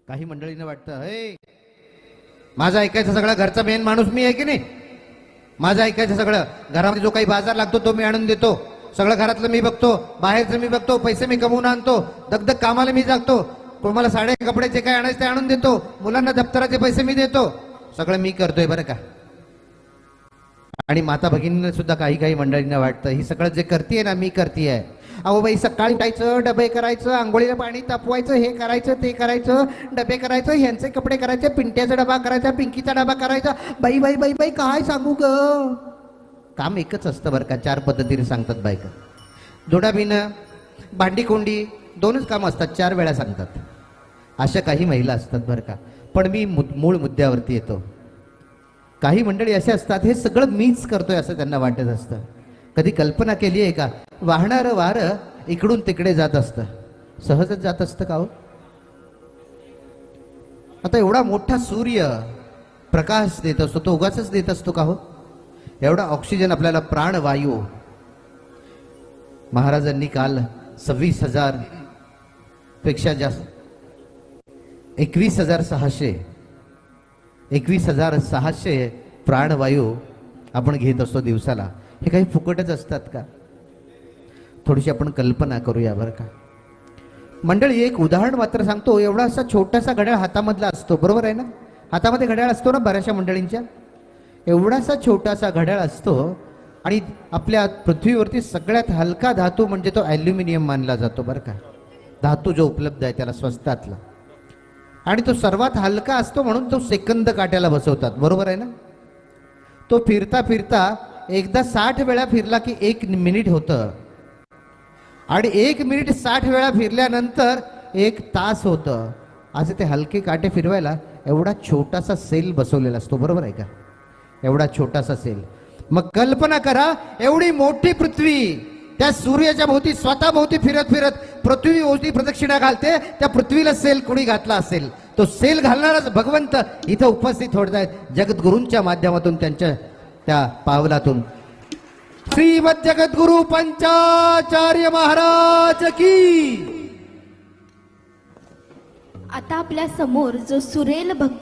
काही मंडळींना वाटतं हे माझं ऐकायचं सगळं, घरचा मेन माणूस मी आहे की नाही, माझं ऐकायचं सगळं, घरामध्ये जो काही बाजार लागतो तो मी आणून देतो, सगळं घरातलं मी बघतो, बाहेरचं मी बघतो, पैसे मी कमवून आणतो, दगदग कामाला मी जागतो, तुम्हाला साड्या कपडे जे काही आणायचे ते आणून देतो, मुलांना दप्तराचे पैसे मी देतो, सगळं मी करतोय बरं का. आणि माता भगिनींना सुद्धा काही काही मंडळींना वाटतं ही सगळं जे करते ना मी करते. अहो बाई, सकाळी उठायचं, डबे करायचं, आंघोळीला पाणी तापवायचं, हे करायचं ते करायचं, डबे करायचं, ह्यांचे कपडे करायचे, पिंट्याचा डबा करायचा, पिंकीचा डबा करायचा, बाई बाई बाई बाई काय सांगू ग. काम एकच असतं बरं का, 4 पद्धतीने सांगतात बायका. धुडा बिणं, भांडी कोंडी 2च काम असतात, 4 वेळा सांगतात. अशा काही महिला असतात बरं का. पण मी मूळ मुद्द्यावरती येतो. काही मंडळी असे असतात हे सगळं मीच करतोय असं त्यांना वाटत असतं. कधी कल्पना केली आहे का, वाहणारं वारं इकडून तिकडे जात असतं, सहजच जात असतं का हो. आता एवढा मोठा सूर्य प्रकाश देत असतो, तो उगाचच देत असतो का हो. एवढा ऑक्सिजन आपल्याला प्राणवायू महाराजांनी काल 26,000 पेक्षा जास्त 21,600 प्राणवायू आपण घेत असतो दिवसाला. हे काही फुकटच असतात का. थोडीशी आपण कल्पना करूया बरं का. मंडळी, एक उदाहरण मात्र सांगतो. एवढासा छोटासा घड्याळ हातामधला असतो, बरोबर आहे ना, हातामध्ये घड्याळ असतो ना बऱ्याचशा मंडळींच्या. एवढासा छोटासा घड्याळ असतो आणि आपल्या पृथ्वीवरती सगळ्यात हलका धातू म्हणजे तो ॲल्युमिनियम मानला जातो बरं का. धातू जो उपलब्ध आहे त्याला स्वस्तातला, आणि तो सर्वात हलका असतो म्हणून तो सेकंद काट्याला बसवतात, बरोबर आहे ना. तो फिरता फिरता एकदा 60 वेळा फिरला की 1 मिनिट होतं, आणि 1 मिनिट 60 वेळा फिरल्यानंतर 1 तास होतं. असे ते हलके काटे फिरवायला एवढा छोटासा सेल बसवलेला असतो, बरोबर आहे का. एवढा छोटासा सेल. मग कल्पना करा, एवढी मोठी पृथ्वी त्या सूर्याच्या भोवती स्वतः भोवती फिरत फिरत पृथ्वी भोवती प्रदक्षिणा घालते. त्या पृथ्वीला सेल कोणी घातला असेल, तो सेल घालणाराच भगवंत इथं उपस्थित होत आहेत जगद्गुरूंच्या माध्यमातून, त्यांच्या त्या पावलातून. श्रीमद जगद्गुरु पंचाचार्य महाराज की. आता आपल्या समोर जो सुरेल भक्ती